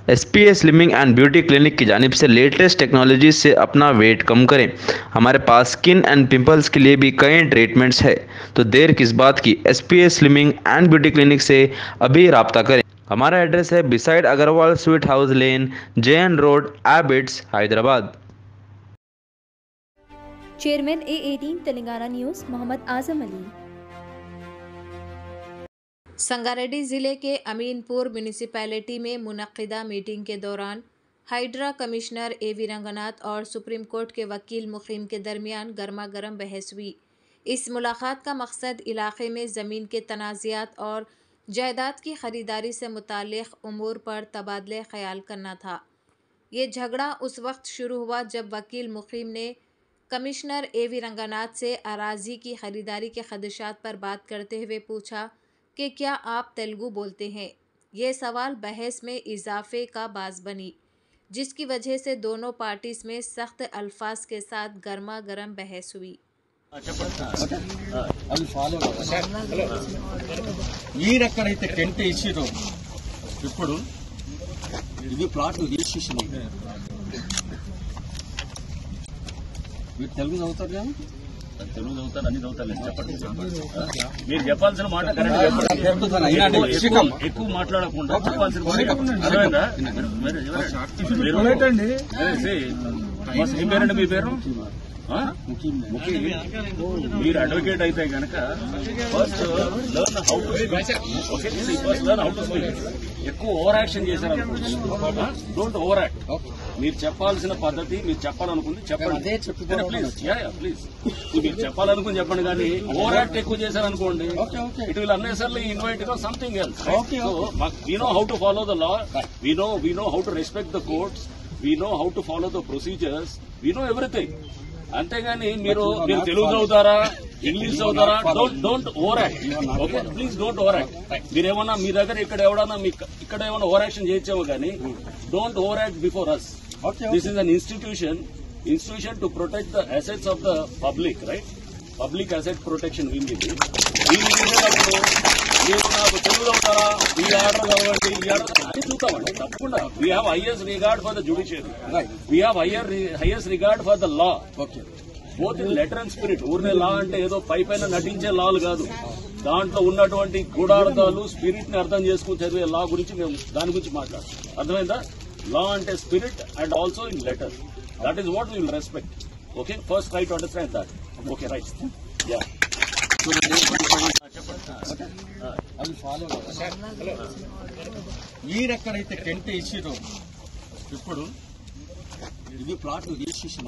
SPS slimming and beauty clinic की जानिब से लेटेस्ट टेक्नोलॉजी से अपना वेट कम करें। हमारे पास स्किन एंड पिंपल्स के लिए भी कई ट्रीटमेंट्स है, तो देर किस बात की। SPS slimming and beauty clinic से अभी राब्ता करें। हमारा एड्रेस है beside Agarwal sweet house lane, JN road, Abids, Hyderabad. Chairman A18 Telangana news Mohammed Azam Ali. Sangareddy ज़िले के अमीनपुर म्यूनिसिपैलिटी में मुनक्किदा मीटिंग के दौरान हाइड्रा कमिश्नर AV रंगनाथ और सुप्रीम कोर्ट के वकील मुकीम के दरमियान गर्मा गर्म बहस हुई। इस मुलाकात का मकसद इलाके में ज़मीन के तनाज़ात और जायदाद की ख़रीदारी से मुताल्लिक़ उमूर पर तबादले ख्याल करना था। ये झगड़ा उस वक्त शुरू हुआ जब वकील मुकीम ने कमिश्नर AV रंगनाथ से अराज़ी की ख़रीदारी के ख़दशात पर बात करते हुए पूछा कि क्या आप तेलुगु बोलते हैं। ये सवाल बहस में इजाफे का बाज़ बनी, जिसकी वजह से दोनों पार्टीज में सख्त अल्फाज के साथ गर्मा गर्म बहस हुई। ఎక్కడైతే టెంట్ ఇచ్చిరో ఇప్పుడు ఇది ప్లాట్ రిజిస్ట్రేషన్ మీరు తెలుగు చదువుతారు కదా? తెలుగు చదువుతారు, అన్ని చదువుతారు. చెప్పండి, మీరు చెప్పాల్సిన మాట ఎక్కువ మాట్లాడకుండా చెప్పాల్సిన పేరండి. మీ పేరు మీరు అడ్వకేట్ అయితే కనుక first learn how to speak. ఎక్కువ ఓవర్ యాక్షన్ చేశారు, డోంట్ ఓవర్ యాక్ట్. మీరు చెప్పాల్సిన పద్ధతి, మీరు చెప్పాలనుకుంది చెప్పండి. ప్లీజ్ మీరు చెప్పాలనుకుని చెప్పండి, కానీ ఓవర్ యాక్ట్ ఎక్కువ చేశారనుకోండి, it will unnecessarily invite something else. So we know how to follow the law, we know how to respect the courts, we know how to follow the procedures, we know everything. అంతేగాని మీరు తెలుగు చదువుతారా, English చదువుతారా, don't over act. Okay, please don't over act. మీరేమన్నా మీ దగ్గర ఇక్కడ ఏమన్నా over action చేయొచ్చేమో కానీ don't over act before us. This is an institution to protect the assets of the public, right? Public asset protection wing ఇది. దీన్ని చూసేటప్పుడు మీరు నాకు తెలుగు చదువుతారా, ఈ ఆర్డర్ కావండి, ఈ ఆర్డర్ అని చూస్తామండి. తప్పకుండా we have highest regard for the judiciary, we have highest regard for the law, both in letter and spirit. ఊరినే లా అంటే ఏదో పైన నటించే లాలు కాదు, దాంట్లో ఉన్నటువంటి గూఢార్థాలు, స్పిరిట్ ని అర్థం చేసుకుని చదివే లా గురించి మేము దాని గురించి మాట్లాడతాం. అర్థమైందా? లా అంటే spirit and also in letter. That is what we will respect. Okay, first try to understand that. Okay, right. Yeah, అది ఫాలో. ఎక్కడైతే టెంట్ ఇచ్చిరో ఇప్పుడు ఇది ప్లాట్ రిజిస్ట్రేషన్